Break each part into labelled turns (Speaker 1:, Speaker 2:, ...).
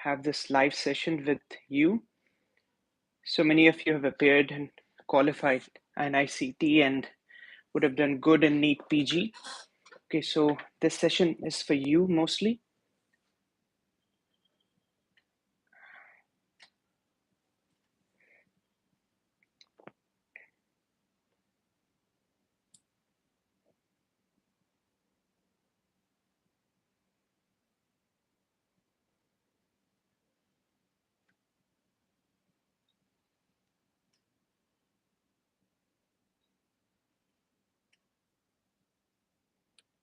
Speaker 1: have this live session with you. So many of you have appeared and qualified in ICT and would have done good in NEET PG. Okay, so this session is for you mostly.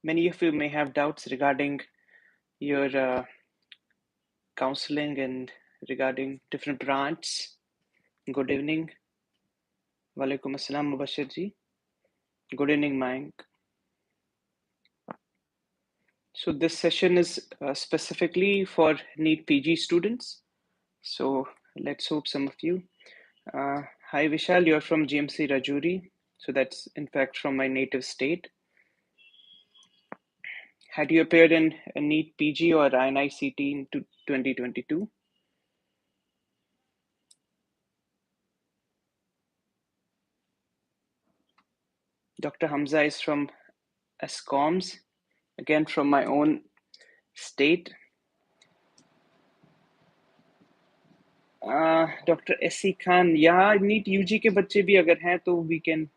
Speaker 1: Many of you may have doubts regarding your counseling and regarding different branches. Good evening. Walaikum Assalam, Mubashir ji. Good evening, Mayank. So this session is specifically for NEET PG students. So let's hope some of you. Hi Vishal, you're from GMC Rajuri. So that's in fact from my native state. Had you appeared in a NEET PG or INICT in 2022? Dr. Hamza is from ESCOMS, again from my own state. Dr. S.C. Khan, yeah, NEET UG के बच्चे भी अगर हैं तो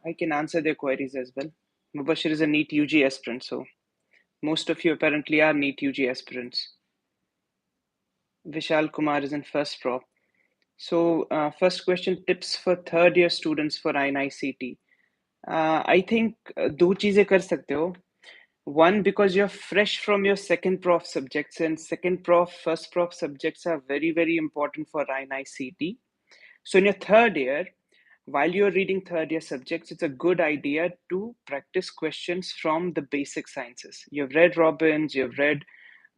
Speaker 1: I can answer their queries as well. Mubashir is a NEET UG aspirant, so most of you apparently are NEET UG aspirants. Vishal Kumar is in first prop. So first question, tips for third year students for INICT. I think दो चीजें कर सकते हो. One, because you're fresh from your second prof subjects, and second prof, first prof subjects are very, very important for INICT. So in your third year, while you're reading third year subjects, it's a good idea to practice questions from the basic sciences. You've read Robbins, you've read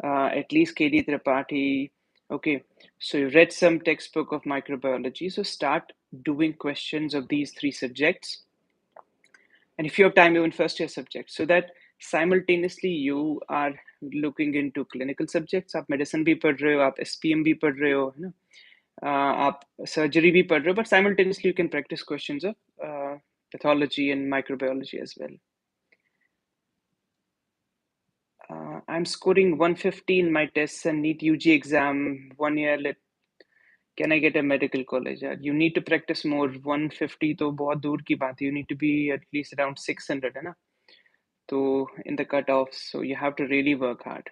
Speaker 1: at least KD Tripathi. Okay, so you read some textbook of microbiology. So start doing questions of these three subjects. And if you have time, even first year subjects, so that simultaneously you are looking into clinical subjects. आप medicine भी पढ़ रहे हो, आप SPM भी पढ़ रहे हो, है ना? आप surgery भी पढ़ रहे हो, but simultaneously you can practice questions of pathology and microbiology as well. I'm scoring 150 in my tests and NEET UG exam 1 year. Can I get a medical college? You need to practice more. 150 तो बहुत दूर की बात है. You need to be at least around 600, है ना? So in the cutoff, so you have to really work hard.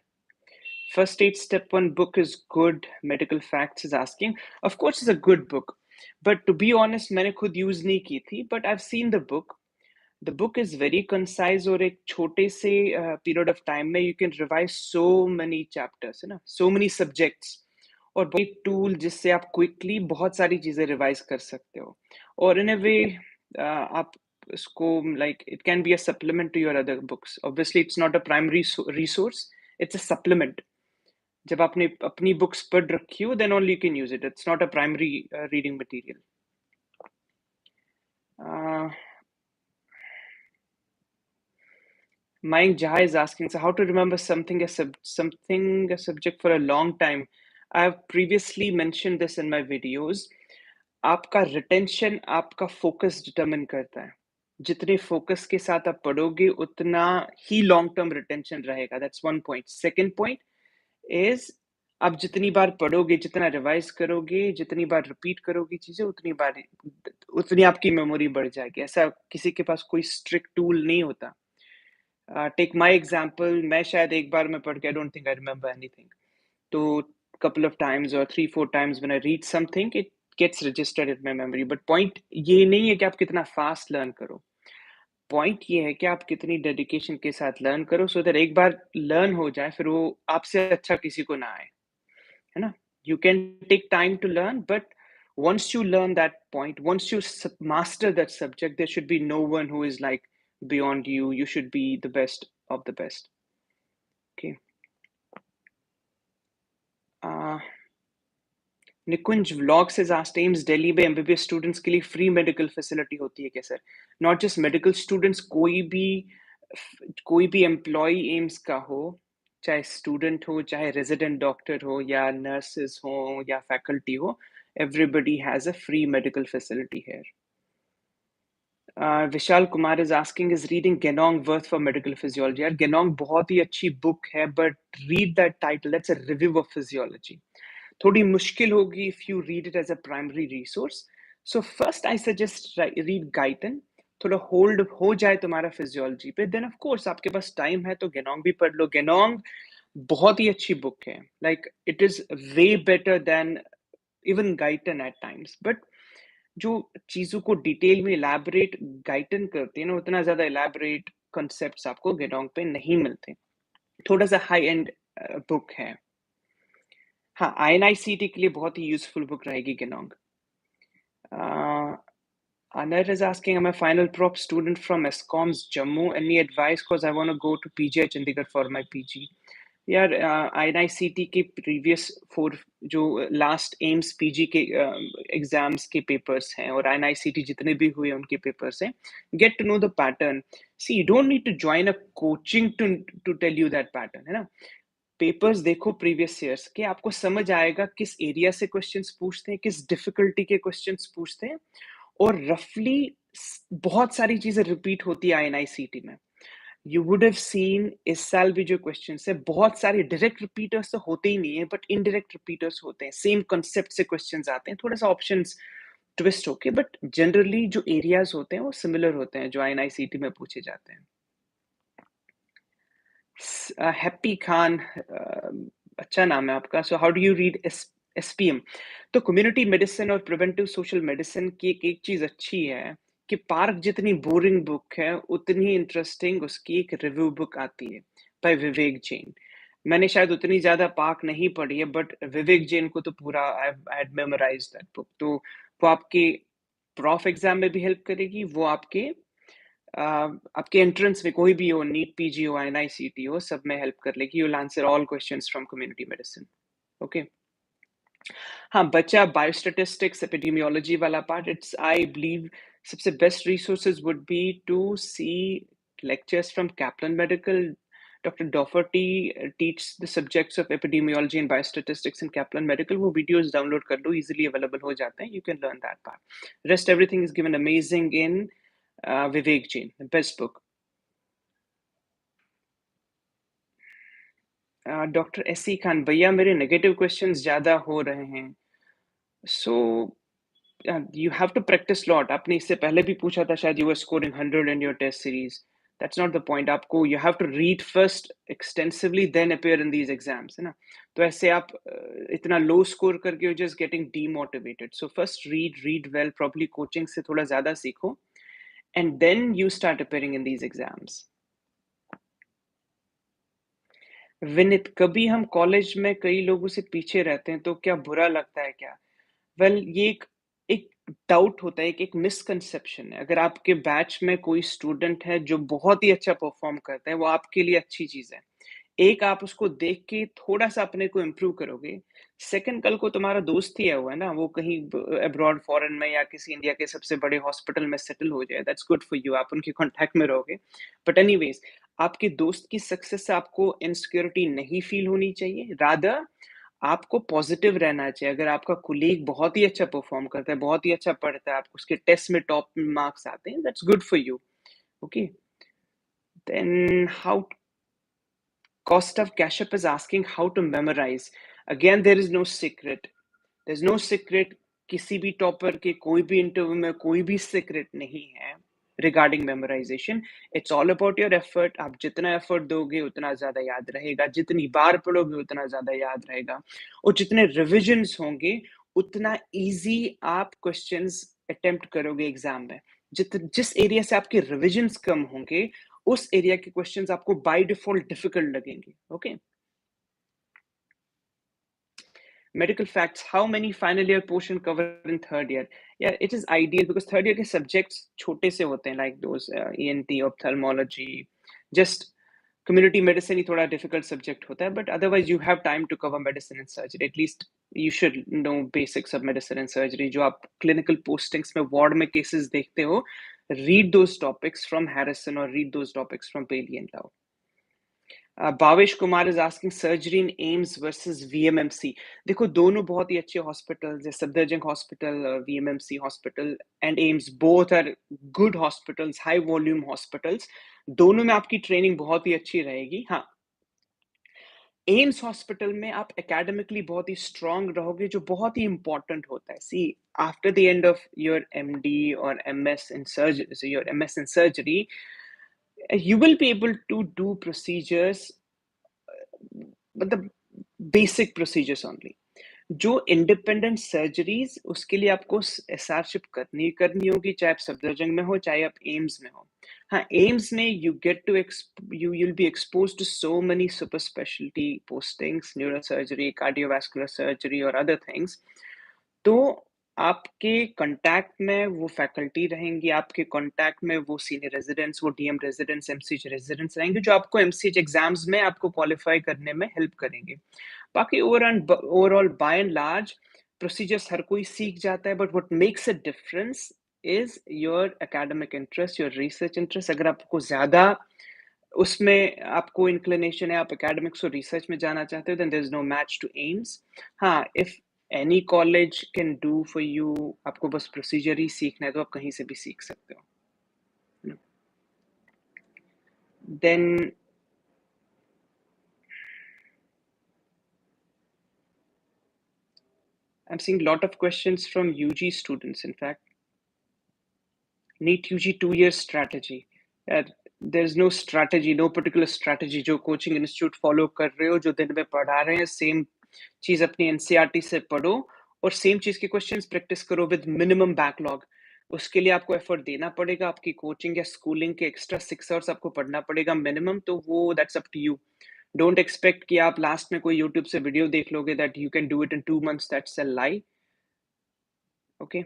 Speaker 1: First aid step one book is good. Medical Facts is asking. Of course, it's a good book, but to be honest, मैंने खुद use नहीं की थी. But I've seen the book. The book is very concise और एक छोटे से period of time में you can revise so many chapters, है ना? So many subjects. और बहुत टूल जिससे आप क्विकली बहुत सारी चीजें रिवाइज कर सकते हो. और इन अ वे आप इसको like it can be a supplement to your other books. Obviously it's not a primary resource, it's a supplement. जब आपने अपनी बुक्स पढ़ रखी हो then only you can use it. It's not a primary reading material. Mike Jha is asking, so how to remember something a subject for a long time. I have previously mentioned this in my videos. आपका retention आपका focus determine करता है. जितने focus के साथ आप पढ़ोगे उतना ही लॉन्ग टर्म रिटेंशन रहेगा. That's one point. Second point is आप जितनी बार पढ़ोगे, जितना रिवाइज करोगे, जितनी बार रिपीट करोगे चीजें, उतनी आपकी मेमोरी बढ़ जाएगी. ऐसा किसी के पास कोई स्ट्रिक्ट टूल नहीं होता. टेक माई एग्जाम्पल, मैं शायद एक बार में पढ़ के I don't think I remember anything. तो couple of times or 3-4 times when I read something, it gets registered in my memory. But point ये नहीं है कि आप कितना fast learn करो. Point ये है कि आप कितनी dedication के साथ learn करो, so that एक बार learn हो जाए फिर वो आपसे अच्छा किसी को ना आए, है ना? You can take time to learn, but once you learn that point, once you master that subject, there should be no one who is like beyond you. You should be the best of the best. Okay. Nikunj vlog से asked, AIIMS Delhi में MBBS students के लिए free medical facility होती है क्या sir? Not just medical students, कोई भी employ AIIMS का हो, चाहे स्टूडेंट हो, चाहे रेजिडेंट डॉक्टर हो या नर्सेस हो या फैकल्टी हो, everybody has a free medical facility here. Vishal Kumar is asking, is reading Genong worth for medical physiology? यार Genong बहुत ही अच्छी book है, but read that title. That's a review of physiology. थोड़ी मुश्किल होगी if you read it as a primary resource. So first I suggest read Guyton. थोड़ा hold हो जाए तुम्हारा physiology पे, then of course आपके पास time है तो Genong भी पढ़ लो. Genong बहुत ही अच्छी book है. Like it is way better than even Guyton at times. But जो चीजों को डिटेल में इलैबोरेट गाइटन करते हैं ना, उतना ज्यादा इलैबोरेट कॉन्सेप्ट्स आपको गेडोंग पे नहीं मिलते. थोड़ा सा हाई एंड बुक है. हाँ, INICT के लिए बहुत ही यूजफुल बुक रहेगी गेडोंग. Anar is asking, I'm a final prop student from ESCOM's Jammu. Any advice? Because I want to go to PGI Chandigarh for my PG. यार INICT के previous 4 जो last AIIMS PG के exams के papers हैं और INICT जितने भी हुए उनके पेपर्स हैं, get to know the pattern. See, you don't need to join a coaching to tell you that pattern, है ना. पेपर्स देखो प्रीवियस ईयर्स के, आपको समझ आएगा किस एरिया से क्वेश्चंस पूछते हैं, किस डिफिकल्टी के क्वेश्चंस पूछते हैं, और रफली बहुत सारी चीजें रिपीट होती है INICT में. यू वुड हैव सीन इस साल भी जो क्वेश्चंस है, बहुत सारे डायरेक्ट रिपीटर्स तो होते ही नहीं है, बट इनडायरेक्ट रिपीटर्स होते हैं. सेम कॉन्सेप्ट से क्वेश्चंस आते हैं, थोड़ा सा ऑप्शंस ट्विस्ट होके, बट जनरली जो एरियाज होते हैं वो सिमिलर होते हैं जो INICT में पूछे जाते हैं. हैप्पी खान, अच्छा नाम है आपका. So how do you read SPM? तो कम्युनिटी मेडिसिन और प्रिवेंटिव सोशल मेडिसिन की एक चीज अच्छी है कि पार्क जितनी बोरिंग बुक है उतनी इंटरेस्टिंग उसकी एक रिव्यू बुक आती है बाय विवेक जैन. मैंने शायद उतनी ज्यादा पार्क नहीं पढ़ी है, बट विवेक जैन को तो पूरा I had memorised that book. तो वो आपके प्रॉफ एग्जाम में भी हेल्प करेगी, वो आपके एंट्रेंस में कोई भी हो, नीट पीजी हो, INICT हो, सब में हेल्प कर लेगी. You will answer all questions from community medicine. Okay. हाँ, बचा बायोस्टैटिस्टिक्स एपिडेमियोलॉजी वाला पार्ट. इट्स आई बिलीव सबसे best resources would be to see lectures from Kaplan Medical. Dr. Doherty teaches the subjects of epidemiology and biostatistics in Kaplan Medical. वो videos download कर लो, easily available हो जाते हैं. You can learn that part. Rest everything is given amazing in Vivek Jain, the best book. Doctor SC Khan, भैया मेरे negative questions ज्यादा हो रहे हैं. सो you have to practice lot. आपने इससे पहले भी पूछा था शायद, you were scoring 100 in your test series. That's not the point. आपको you have to read first extensively, then appear in these exams, है ना. तो ऐसे आप इतना low score करके you're just getting demotivated. So first read well, probably coaching से थोड़ा ज्यादा सीखो, and then you start appearing in these exams. Vinit, कभी हम कॉलेज में कई लोगों से पीछे रहते हैं तो क्या बुरा लगता है क्या? वेल, ये एक डाउट होता है, एक मिसकंसेप्शन है. अगर आपके बैच में कोई स्टूडेंट है जो बहुत ही अच्छा परफॉर्म करता है, वो आपके लिए अच्छी चीज है. एक, आप उसको देख के थोड़ा सा अपने को इम्प्रूव करोगे. सेकंड, कल को तुम्हारा दोस्त ही है हुआ है ना, वो कहीं अब्रॉड फॉरेन में या किसी इंडिया के सबसे बड़े हॉस्पिटल में सेटल हो जाए, दैट्स गुड फॉर यू, आप उनके कांटेक्ट में रहोगे. बट एनीवेज, आपके दोस्त की सक्सेस से आपको इनसिक्योरिटी नहीं फील होनी चाहिए. रादर आपको पॉजिटिव रहना चाहिए. अगर आपका कुलीग बहुत ही अच्छा परफॉर्म करता है, बहुत ही अच्छा पढ़ता है, आपको उसके टेस्ट में टॉप मार्क्स आते हैं, that's good for you. Okay. Then how Kostav Kashyap is asking how to memorize. Again, there is no secret. There's no secret. किसी भी टॉपर के कोई भी इंटरव्यू में कोई भी सीक्रेट नहीं है regarding memorisation. It's all about your effort. आप जितना एफर्ट दोगे उतना ज्यादा याद रहेगा, जितनी बार पढ़ोगे उतना ज्यादा याद रहेगा, और जितने रिविजन्स होंगे उतना इजी आप क्वेश्चंस अटेम्प्ट करोगे एग्जाम में. जिस एरिया से आपके रिविजन्स कम होंगे उस एरिया के क्वेश्चंस आपको बाय डिफॉल्ट डिफिकल्ट लगेंगे. Okay. Medical facts, how many final year portion cover in third year? Yeah, it is ideal because third year के subjects छोटे से होते हैं, like those ENT, ophthalmology, just community medicine ही थोड़ा difficult subject होता है, but otherwise you have time to cover medicine and surgery. At least you should know basics of medicine and surgery. जो आप clinical postings में ward में cases देखते हो, read those topics from Harrison or read those topics from Bailey and Lau. Bhavesh Kumar is asking surgery in AIIMS versus VMMC. देखो दोनों बहुत ही अच्छे हॉस्पिटल्स है, Safdarjung hospital, VMMC hospital and AIIMS both are good hospitals, high volume hospitals. दोनों में आपकी training बहुत ही अच्छी रहेगी। हाँ, एम्स हॉस्पिटल में आप एकेडमिकली बहुत ही स्ट्रांग रहोगे, जो बहुत ही इंपॉर्टेंट होता है। See, after the end of your MD or MS in surgery, your MS in surgery, you will be able to do procedures, but the basic procedures only. जो independent surgeries, उसके लिए आपको एसआरशिप करनी करनी होगी, चाहे आप सफदरजंग में हो चाहे आप एम्स में हो। हाँ, एम्स में you get to you will be expose to so many super speciality postings, neuro surgery, cardiovascular surgery और अदर थिंग्स। तो आपके कांटेक्ट में वो फैकल्टी रहेंगी, आपके कांटेक्ट में वो सीनियर रेजिडेंट्स, वो डीएम रेजिडेंट्स, एमसीएच रेजिडेंट्स रहेंगे, जो आपको एमसीएच एग्जाम्स में आपको क्वालिफाई करने में हेल्प करेंगे। बाकी overall by and large procedures हर कोई सीख जाता है, but what makes a difference is your academic interest, your research interest. अगर आपको ज्यादा उसमें आपको इंक्लिनेशन है, आप एकेडमिक्स और रिसर्च में जाना चाहते हो, then there is no match to AIIMS. हाँ, if any college can do for you, आपको बस प्रोसीजर ही सीखना है, तो आप कहीं से भी सीख सकते हो। Then I'm seeing a lot of questions from UG students, in fact. NEET UG 2 year strategy. There's no strategy, no particular strategy जो कोचिंग इंस्टीट्यूट फॉलो कर रहे हो, जो दिन में पढ़ा रहे हैं, सेम चीज अपनी एनसीईआरटी से पढ़ो और सेम चीज के क्वेश्चंस प्रैक्टिस करो विद मिनिमम बैकलॉग। उसके लिए आपको एफर्ट देना पड़ेगा, आपकी कोचिंग या स्कूलिंग के एक्स्ट्रा 6 आवर्स आपको पढ़ना पड़ेगा मिनिमम, तो वो that's up to you. Don't expect कि आप लास्ट में कोई यूट्यूब से वीडियो देख लोगे, that you can do it in 2 months, that's a lie. Okay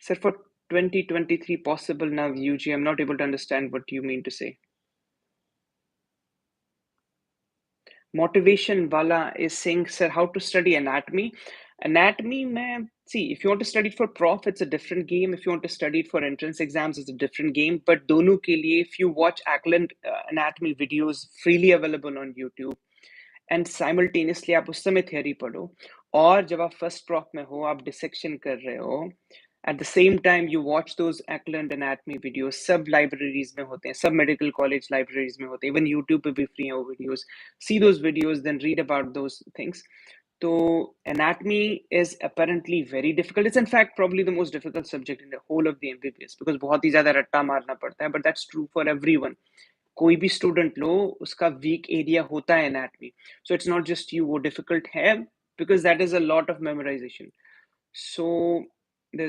Speaker 1: sir, for 2023 possible now UG, I'm not able to understand what you mean to say. Motivation wala is saying, sir, how to study anatomy? Anatomy, mein, see, if you want to study it for prof, it's a different game. If you want to study it for entrance exams, it's a different game. But dono ke liye, if you watch Ackland anatomy videos freely available on YouTube, and simultaneously आप उस समय theory पढ़ो, और जब आप first prop में हो, आप डिसेक्शन कर रहे हो, at the same time you watch those Acland anatomy videos, सब लाइब्रेरीज में होते हैं, सब मेडिकल कॉलेज लाइब्रेरीज में होते हैं, इवन यूट्यूब पे भी फ्री है वो videos. See those videos, then read about those things. तो anatomy is apparently very difficult. It's in fact probably the most difficult subject in the whole of the MBBS, because बहुत ही ज्यादा रट्टा मारना पड़ता है, but that's true for everyone. कोई भी student लो, उसका वीक एरिया होता है anatomy, so it's not just you, वो डिफिकल्ट है because that is a lot of memorisation. So there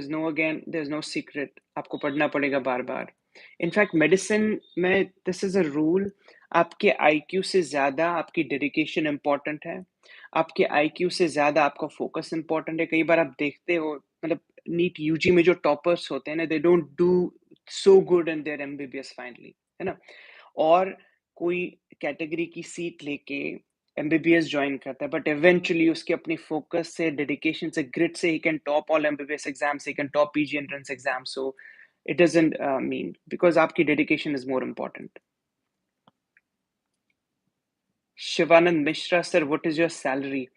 Speaker 1: is no secret, आपको पढ़ना पड़ेगा बार बार। इनफैक्ट मेडिसिन में दिस इज अ रूल, आपके आईक्यू से ज्यादा आपकी डेडिकेशन इंपॉर्टेंट है, आपके आईक्यू से ज्यादा आपका फोकस इंपॉर्टेंट है। कई बार आप देखते हो, मतलब नीट यूजी में जो टॉपर्स होते हैं ना, they don't do so good in their MBBS finally, है ना। और कोई कैटेगरी की सीट लेके एमबीबीएस ज्वाइन करता है, बट इवेंचुअली उसके अपनी फोकस से, डेडिकेशन से, ग्रिट से, he can top all MBBS exams, he can top PG entrance exams. So it doesn't mean, because आपकी dedication is more important. Shivanand Mishra, sir what is your salary?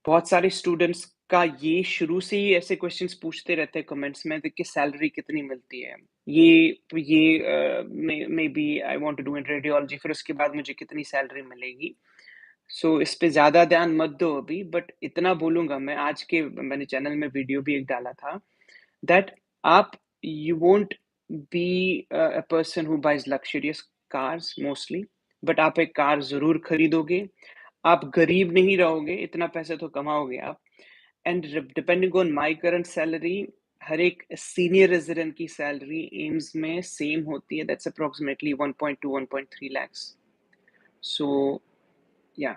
Speaker 1: बहुत सारे students का ये शुरू से ही ऐसे क्वेश्चंस पूछते रहते हैं कमेंट्स में कि सैलरी कितनी मिलती है, ये maybe I want to do in radiology, फिर उसके बाद मुझे कितनी सैलरी मिलेगी। सो इस पे ज्यादा ध्यान मत दो अभी, बट इतना बोलूंगा मैं, आज के मैंने चैनल में वीडियो भी एक डाला था, दैट आप you won't be a person who buys luxurious cars mostly, but आप एक कार जरूर खरीदोगे, आप गरीब नहीं रहोगे, इतना पैसा तो कमाओगे आप। And depending on my current salary, हर एक सीनियर रेजिडेंट की सैलरी एम्स में सेम होती है, that's approximately 1.2 1.3 lakhs. So yeah.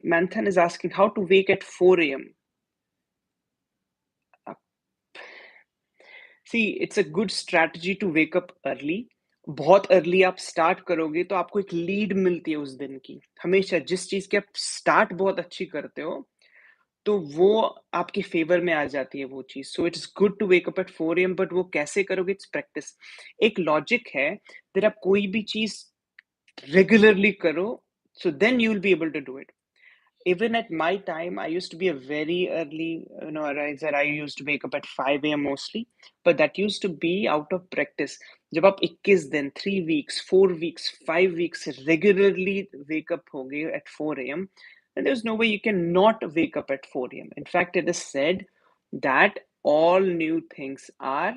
Speaker 1: Manthan is asking how to wake at 4 a.m. See, it's a good strategy to wake up early. बहुत early आप start करोगे तो आपको एक लीड मिलती है उस दिन की। हमेशा जिस चीज की आप स्टार्ट बहुत अच्छी करते हो, तो वो आपके फ़ेवर में आ जाती है वो चीज़। So it's good to wake up at 4 AM but वो कैसे करोगे? It's practice. एक लॉजिक है, अगर आप कोई भी चीज़ रेगुलरली करो, so then you will be able to do it. Even at my time, I used to be a very early, riser. I used to wake up at 5 a.m. mostly, but that used to be out of practice. जब आप 21 दिन, 3 weeks, 4 weeks, 5 weeks regularly wake up होगे at 4 a.m., then there's no way you can not wake up at 4 a.m. In fact, it is said that all new things are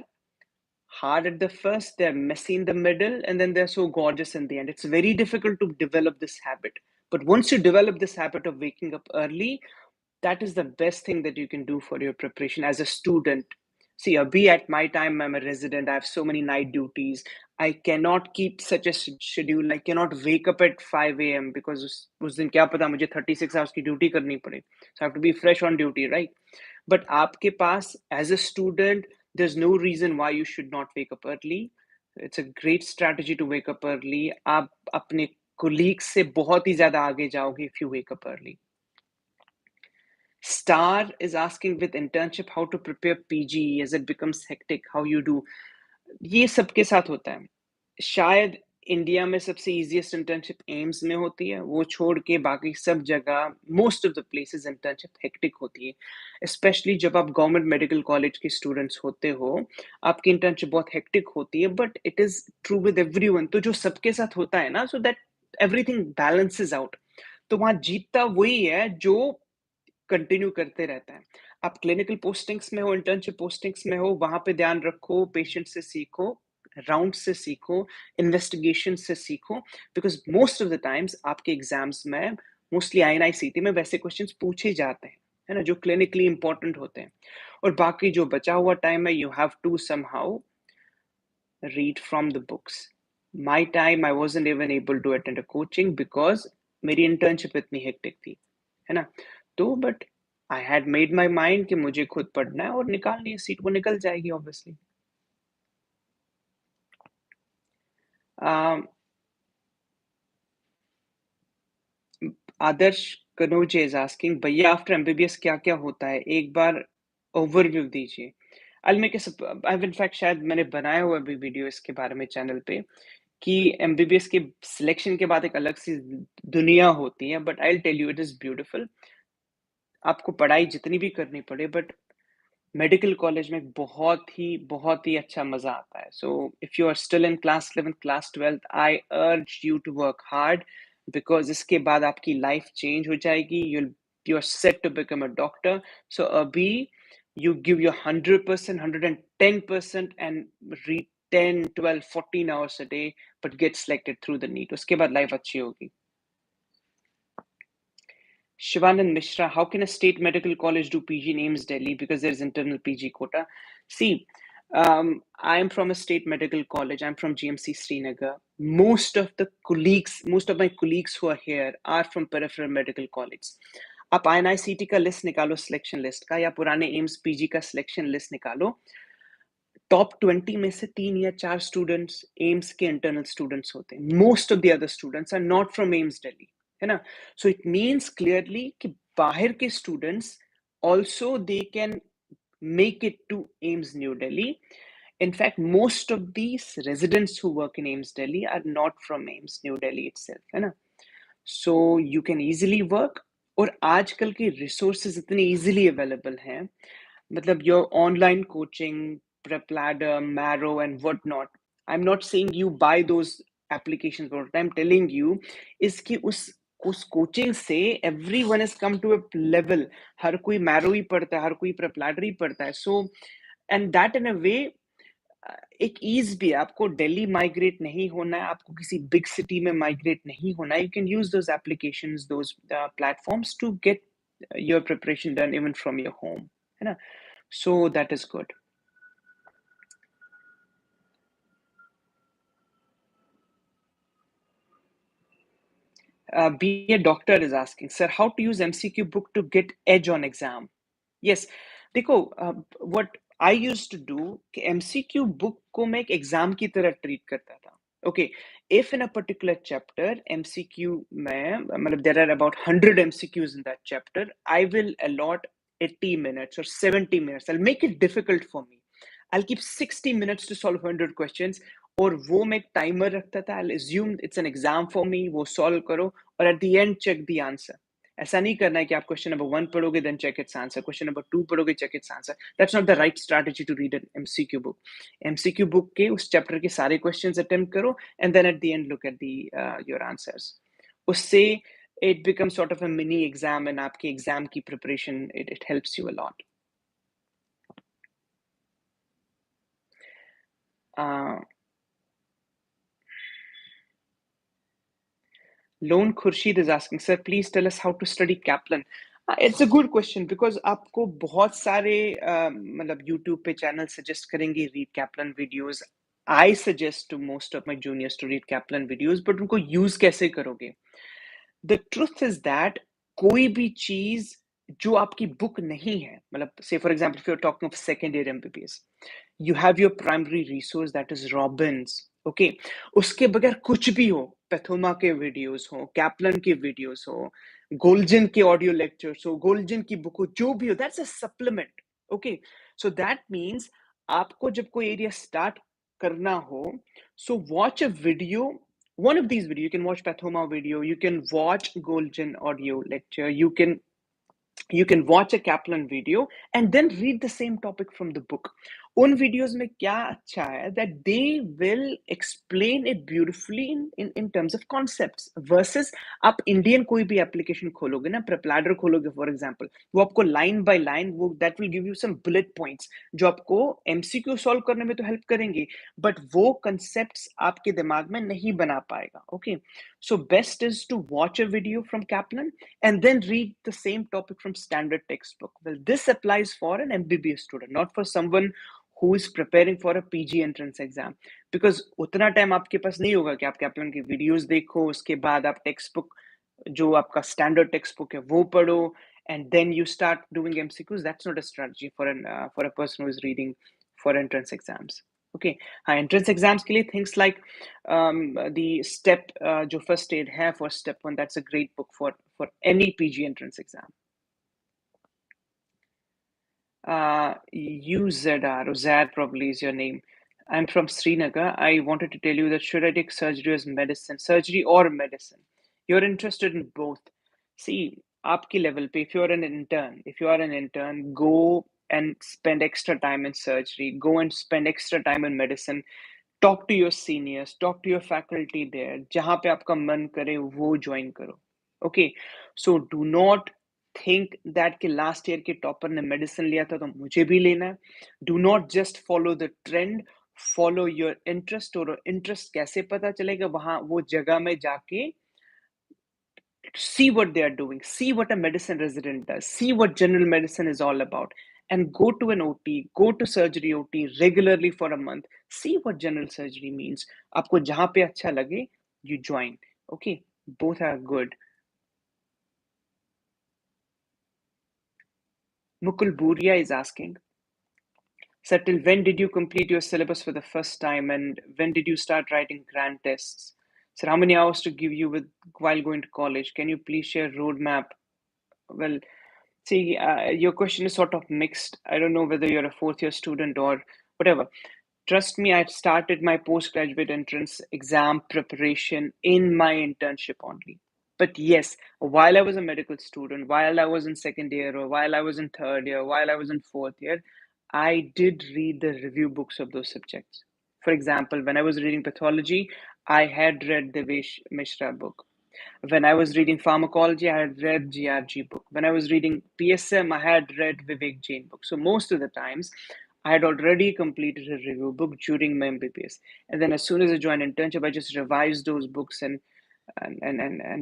Speaker 1: hard at the first, they're messy in the middle, and then they're so gorgeous in the end. It's very difficult to develop this habit. But once you develop this habit of waking up early, that is the best thing that you can do for your preparation as a student. See, be at my time, I'm a resident, I have so many night duties. I cannot keep such a schedule. I cannot wake up at 5 a.m. because उस दिन क्या पता मुझे 36 hours की duty करनी पड़े. So I have to be fresh on duty, right? But आपके पास, as a student, there's no reason why you should not wake up early. It's a great strategy to wake up early. आप अपने colleagues से बहुत ही ज़्यादा आगे जाओगे if you wake up early. Star is asking with internship how to prepare PG as it becomes hectic, how you do. ये सबके साथ होता है. शायद इंडिया में सबसे ईज़ीएस्ट इंटर्नशिप एम्स में होती है, वो छोड़ के बाकी सब जगह most of the places internship hectic होती है। स्पेशली जब आप गवर्नमेंट मेडिकल कॉलेज के स्टूडेंट्स होते हो, आपकी इंटर्नशिप बहुत हेक्टिक होती है, but it is true with everyone. तो जो सबके साथ होता है ना, so that everything balances out. तो वहाँ जीतता वही है जो कंटिन्यू करते रहता है। आप क्लिनिकल पोस्टिंग्स में हो, इंटर्नशिप पोस्टिंग्स में हो, वहाँ पे ध्यान रखो, पेशेंट से सीखो, राउंड से सीखो, इन्वेस्टिगेशन से सीखो, because most of the times आपके एग्ज़ाम्स में मोस्टली आईएनआईसीटी में वैसे क्वेश्चन्स पूछे जाते हैं, है ना? जो क्लिनिकली इम्पोर्टेंट होते हैं। और बाकी जो बचा हुआ टाइम है, you have to somehow read from the books. My time, I wasn't even able to attend a coaching because मेरी internship इतनी hectic थी, है ना? तो but I had made my mind कि मुझे खुद पढ़ना है और निकालनी है सीट, वो निकल जाएगी obviously. Um, Adarsh Kanoje is asking, भैया आफ्टर एमबीबीएस क्या-क्या होता है? एक बार ओवरव्यू दीजिए। I'll make a I've in fact शायद मैंने बनाया हुआ भी वीडियो इसके बारे में चैनल पे कि एमबीबीएस के सिलेक्शन के बाद एक अलग सी दुनिया होती है, but I will tell you it is beautiful. आपको पढ़ाई जितनी भी करनी पड़े बट मेडिकल कॉलेज में बहुत ही अच्छा मज़ा आता है। So if you are still in class 11th class 12th I urge you to work hard because इसके बाद आपकी लाइफ चेंज हो जाएगी। You are set to become a doctor. So अभी you give your 100%, 110% and read 10, 12, 14 hours a day, but get selected through the NEET. उसके बाद life अच्छी होगी। Shivanand Mishra, how can a state medical college do PG in AIMS Delhi because there's internal PG quota? See, I'm from a state medical college. I'm from GMC Srinagar. Most of my colleagues who are here are from peripheral medical college. आप INICT का list निकालो selection list का या पुराने AIIMS PG का selection list निकालो top 20 में से 3 या 4 स्टूडेंट्स एम्स के इंटरनल स्टूडेंट्स होते हैं most of the other students are not from AIIMS Delhi है ना सो इट मीन्स क्लियरली कि बाहर के students also they can make it to AIMS New Delhi. In fact, most of these residents who work in AIMS Delhi are not from AIMS New Delhi itself, है ना? So you can easily work और आजकल के resources इतने easily available हैं मतलब your online coaching, PrepLadder, Marrow and whatnot. I'm not saying you buy those applications, but what I'm telling you is कि उस कोचिंग से everyone has come to a level. हर कोई Marrow ही पढ़ता है, हर कोई PrepLadder ही पढ़ता है. So and that in a way एक ईज भी है आपको दिल्ली माइग्रेट नहीं होना है आपको किसी बिग सिटी में माइग्रेट नहीं होना है you can use those applications those platforms to get your preparation done even from your home है ना so that is good be a doctor is asking sir how to use mcq book to get edge on exam yes देखो what I used to do कि MCQ book को मैं एक exam की तरह treat करता था okay if in a particular chapter MCQ there are about 100 MCQs in that chapter, I will allot 80 minutes or 70 minutes. I'll make it difficult for me. I'll keep 60 minutes to solve 100 questions. और वो मैं एक timer रखता था. I'll assume it's an exam for me. वो solve करो और at the end check the answer. ऐसा नहीं करना है कि आप question number 1 पढ़ोगे then check its answer. Question number 2 पढ़ोगे check its answer. That's not the right strategy to read an MCQ book. MCQ book के उस chapter के सारे questions attempt करो and then at the end look at the your answers. उससे it becomes sort of a mini exam and आपके exam की preparation it helps you a lot. Lone Khurshid is asking, sir, please tell us how to study Kaplan. It's a good question because आपको बहुत सारे मतलब YouTube पे channel suggest करेंगे read Kaplan videos. I suggest to most of my juniors to read Kaplan videos, but उनको use कैसे करोगे? The truth is that कोई भी चीज जो आपकी बुक नहीं है, मतलब say for example if you're talking of second year MBBS, you have your primary resource that is Robbins, okay? उसके बगैर कुछ भी हो, पैथोमा के वीडियोस हो, कैप्लन के वीडियोस हो, गोल्जन के ऑडियो लेक्चर्स हो, गोल्जन की बुक हो, जो भी हो, that's a supplement, okay? So that means आपको जब कोई एरिया स्टार्ट करना हो, so watch a video, one of these videos. You can watch Pathoma video, you can watch Golden audio lecture, you can watch a Kaplan video and then read the same topic from the book. उन videos में क्या अच्छा है that they will explain it beautifully in terms of concepts versus आप Indian कोई भी application खोलोगे ना, Prepladder खोलोगे for example, वो आपको line by line वो that will give you some bullet points जो आपको MCQ solve करने में तो help करेंगे, but वो concepts आपके दिमाग में नहीं बना पाएगा. Okay, so best is to watch a video from Kaplan and then read the same topic from standard textbook. Well, this applies for an MBBS student, not for someone who is preparing for a PG entrance exam. Because उतना time आपके पास नहीं होगा कि आप Kaplan की videos देखो, उसके बाद आप textbook जो आपका standard textbook है वो पढ़ो, and then you start doing MCQs. That's not a strategy for a person who is reading for entrance exams. Okay, entrance exams के लिए things like the step जो first aid है for step 1, that's a great book for any PG entrance exam. UZR, or Zad probably is your name. I'm from Srinagar. I wanted to tell you that should I take surgery as medicine, surgery or medicine? You're interested in both. See, आपकी level पे, if you are an intern, go and spend extra time in surgery, go and spend extra time in medicine. Talk to your seniors, talk to your faculty there. जहाँ पे आपका मन करे वो join करो. Okay, so do not think that कि last year के topper ने medicine लिया था तो मुझे भी लेना है. Do not just follow the trend, follow your interest. और interest कैसे पता चलेगा? वहाँ वो जगह में जाके see what they are doing, see what a medicine resident does, see what general medicine is all about, and go to an OT, go to surgery OT regularly for a month, see what general surgery means. आपको जहाँ पे अच्छा लगे, you join. Okay, both are good. Mukul Buria is asking, sir, till when did you complete your syllabus for the first time, and when did you start writing grand tests? Sir, how many hours to give you with while going to college? Can you please share roadmap? Well, see, your question is sort of mixed. I don't know whether you're a fourth year student or whatever. Trust me, I've started my postgraduate entrance exam preparation in my internship only. But yes, while I was a medical student, while I was in second year, or while I was in third year, while I was in fourth year, I did read the review books of those subjects. For example, when I was reading pathology, I had read the Devesh Mishra book. When I was reading pharmacology, I had read GRG book. When I was reading PSM, I had read Vivek Jain book. So most of the times, I had already completed a review book during my MBBS. And then as soon as I joined internship, I just revised those books and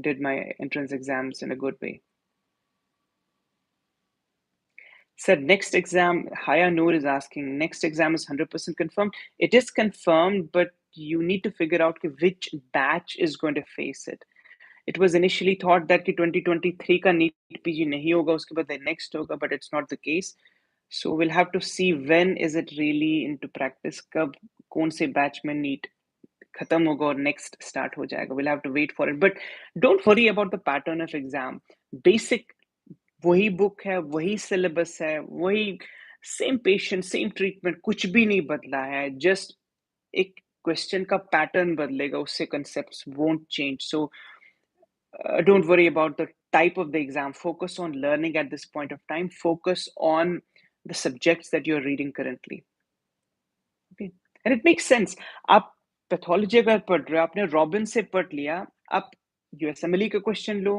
Speaker 1: did my entrance exams in a good way. Said next exam, Haya Noor is asking, next exam is 100% confirmed. It is confirmed, but you need to figure out which batch is going to face it. It was initially thought that कि 2023 का NEET PG नहीं होगा, उसके बाद next होगा, but it's not the case. So we'll have to see when is it really into practice, कब कौन से batch में NEET खत्म होगा और next start हो जाएगा. We'll have to wait for it. But don't worry about the pattern of exam. Basic वही book है, वही syllabus है, वही same patient, same treatment, कुछ भी नहीं बदला है. Just एक question का pattern बदलेगा, उससे concepts won't change. So don't worry about the type of the exam. Focus on learning at this point of time. Focus on the subjects that you're reading currently. Okay. And it makes sense. आप pathology अगर पढ़ रहे हो, आपने robin से पढ़ लिया, आप यूएसएमएलई का क्वेश्चन लो,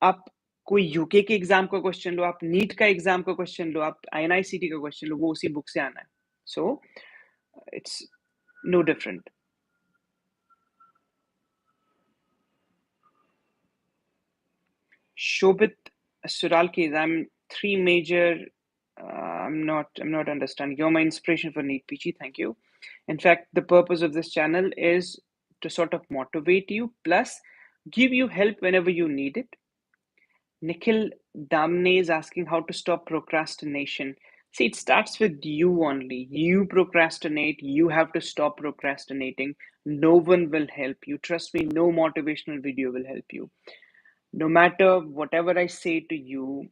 Speaker 1: आप कोई यूके के एग्जाम का क्वेश्चन लो, आप नीट का एग्जाम का क्वेश्चन लो, आप आईएनआईसीटी का क्वेश्चन लो, वो उसी बुक से आना है. So it's no different. Shobit Suralki, I'm three major. I'm not understanding. You're my inspiration for NEET PG. Thank you. In fact, the purpose of this channel is to sort of motivate you, plus give you help whenever you need it. Nikhil Damne is asking how to stop procrastination. See, it starts with you only. You procrastinate. You have to stop procrastinating. No one will help you. Trust me, no motivational video will help you. No matter whatever I say to you,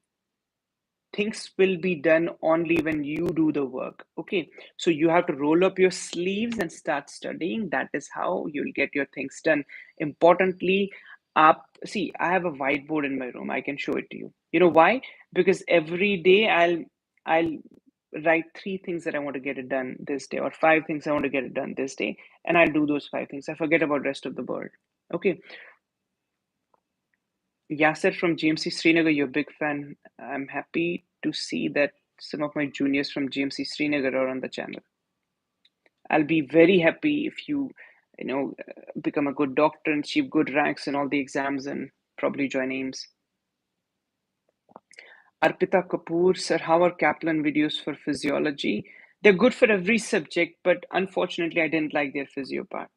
Speaker 1: things will be done only when you do the work. Okay, so you have to roll up your sleeves and start studying. That is how you'll get your things done. Importantly, up see, I have a whiteboard in my room. I can show it to you. You know why? Because every day I'll write three things that I want to get it done this day, or five things I want to get it done this day, and I'll do those five things. I forget about the rest of the world. Okay. Yasser from GMC Srinagar, you're a big fan. I'm happy to see that some of my juniors from GMC Srinagar are on the channel. I'll be very happy if you become a good doctor and achieve good ranks in all the exams and probably join AIMS. Arpita Kapoor, sir, how are Kaplan videos for physiology? They're good for every subject, but unfortunately, I didn't like their physio part.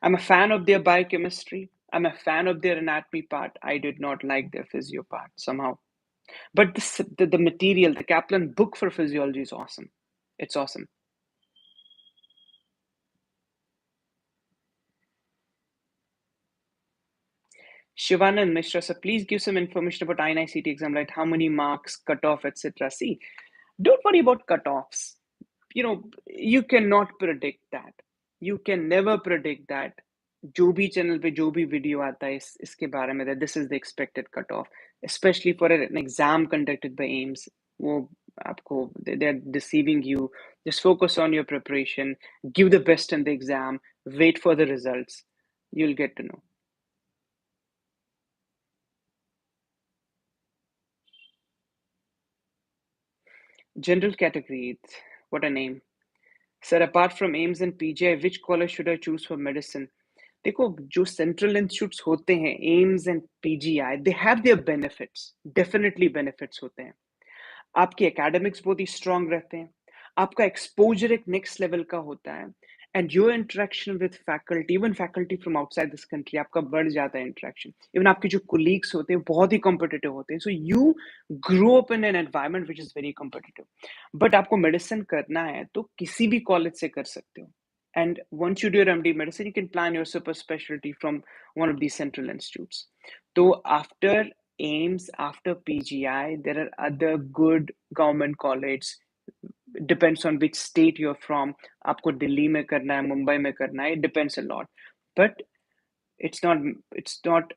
Speaker 1: I'm a fan of their biochemistry. I'm a fan of their anatomy part. I did not like their physio part somehow. But the material, the Kaplan book for physiology is awesome. It's awesome. Shivanand Mishra, so please give some information about INICT exam, like how many marks, cutoff, etc. See, don't worry about cutoffs. You cannot predict that. You can never predict that. जो भी channel पे जो भी video आता है इसके बारे में, that this is the expected cutoff, especially for an exam conducted by AIMS. वो आपको they're deceiving you. Just focus on your preparation, give the best in the exam, wait for the results. You'll get to know. General category, what a name. Sir, apart from AIMS and PGI, which college should I choose for medicine? देखो, जो central institutes होते हैं, AIIMS and PGI, they have their benefits. Definitely benefits होते हैं. आपके academics बहुत ही strong रहते हैं, आपका एक्सपोजर एक नेक्स्ट लेवल का होता है, and your interaction with faculty, even faculty from outside this country, आपका बढ़ जाता है इंटरेक्शन. इवन आपके जो कोलीग्स होते हैं बहुत ही कॉम्पिटिटिव होते हैं. So you grow up in an environment which is very competitive. But आपको मेडिसिन करना है तो किसी भी कॉलेज से कर सकते हो. And once you do your MD medicine, you can plan your super specialty from one of these central institutes. So after AIMS, after PGI, there are other good government colleges. Depends on which state you're from. आपको दिल्ली में करना है, मुंबई में करना है. It depends a lot. But it's not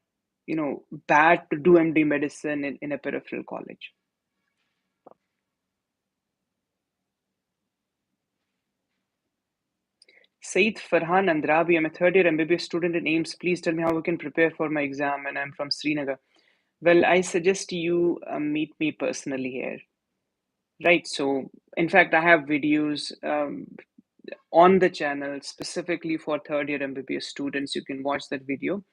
Speaker 1: bad to do MD medicine in a peripheral college. Said Farhan Andrabi, I'm a third year MBBS student in AIMS. Please tell me how I can prepare for my exam, and I'm from Srinagar. Well, I suggest you meet me personally here. Right. So, in fact, I have videos on the channel specifically for third year MBBS students. You can watch that video.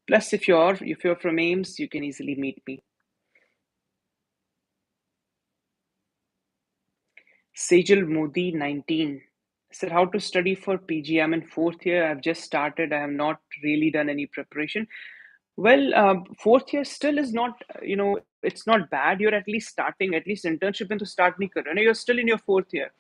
Speaker 1: Plus, if you're from AIMS, you can easily meet me. Sejal Modi 19. Sir, how to study for PG? I'm in fourth year. I've just started. I have not really done any preparation. Well, fourth year still is not, it's not bad. You're at least starting, at least internship into start nahi kar rahe ho. You're still in your fourth year.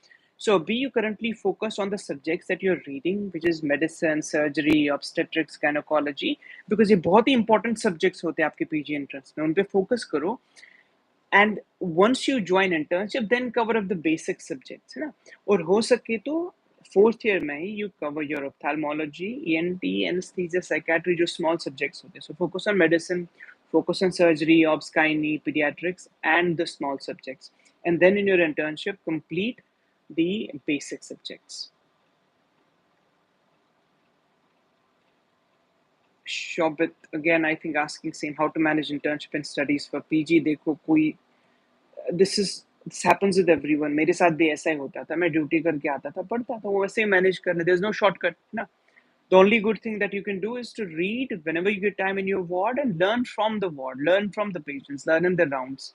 Speaker 1: So B, you currently focus on the subjects that you're reading, which is medicine, surgery, obstetrics, gynecology, because ये बहुत ही important subjects होते हैं आपके PG entrance में, उन पे focus करो. And once you join internship, then cover up the basic subjects, है ना. और हो सके तो fourth year में ही you cover your ophthalmology, ENT, anesthesia, psychiatry, जो small subjects होते हैं. So focus on medicine, focus on surgery, obs, gynae, pediatrics, and the small subjects. And then in your internship, complete the basic subjects. Shobit, again, I think asking same, how to manage internship and studies for PG. देखो कोई this happens with everyone. मेरे साथ भी ऐसा ही होता था. मैं duty करके आता था, पढ़ता था, वो वैसे ही मैनेज करने. There's no shortcut, ना. The only good thing that you can do is to read whenever you get time in your ward and learn from the ward, learn from the patients, learn in the rounds.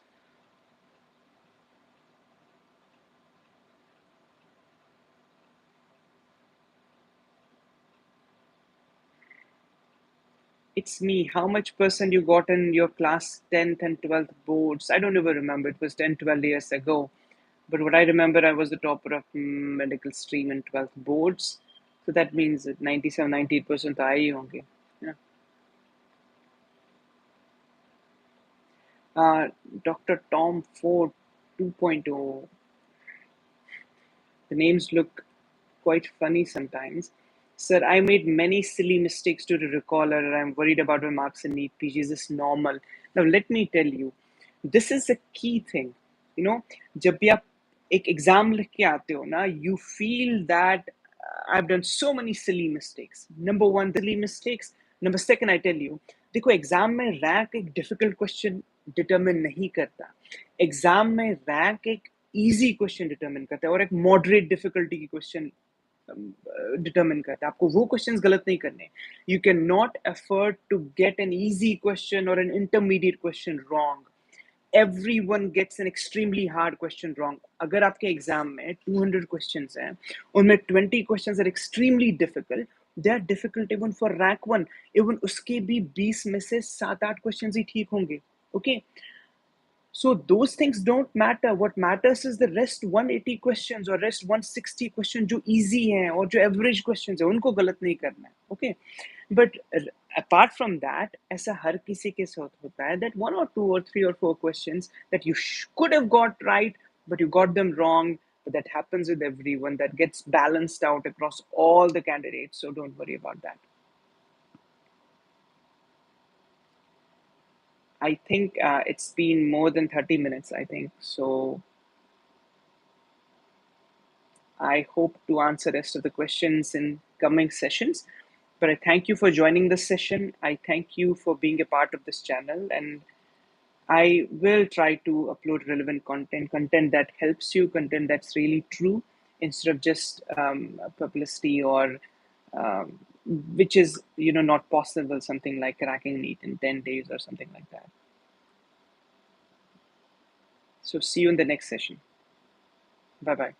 Speaker 1: It's me. How much percent you got in your class 10th and 12th boards? I don't even remember. It was 10, 12 years ago. But what I remember, I was the topper of medical stream in 12th boards. So that means that 97, 98% आए ही होंगे. Yeah. Dr. Tom Ford 2.0. The names look quite funny sometimes. Sir, I made many silly mistakes due to recaller, and I'm worried about my marks in NEET PG. Is this normal? Now, let me tell you, this is a key thing. You know, जब भी आप एक exam लिख के आते हो ना, you feel that I've done so many silly mistakes. Number one, silly mistakes. Number second, I tell you, देखो एग्जाम में रैंक एक डिफिकल्ट क्वेश्चन डिटरमिन नहीं करता. एग्जाम में रैंक एक इजी क्वेश्चन डिटरमिन करता है और एक मॉडरेट डिफिकल्टी की क्वेश्चन डिटरमिन करता है. आपको वो क्वेश्चंस गलत नहीं करने. You can not afford to get an easy question or an intermediate question wrong. Everyone gets an extremely hard question wrong. अगर आपके एग्जाम में 200 क्वेश्चंस हैं, उनमें 20 questions are extremely difficult. They are difficult even for rank 1. Even उसके भी 20 में से 7-8 questions ही ठीक होंगे. Okay? So those things don't matter. What matters is the rest 180 questions or rest 160 questions जो easy हैं और जो average questions हैं, उनको गलत नहीं करना है. Okay? But apart from that, ऐसा हर किसी के साथ होता है that 1 or 2 or 3 or 4 questions that you could have got right, but you got them wrong. But that happens with everyone. That gets balanced out across all the candidates. So don't worry about that. I think it's been more than 30 minutes, I think. So I hope to answer the rest of the questions in coming sessions. But I thank you for joining this session. I thank you for being a part of this channel. And I will try to upload relevant content that helps you, content that's really true, instead of just publicity or which is not possible, something like cracking NEET in 10 days or something like that. So see you in the next session. Bye bye.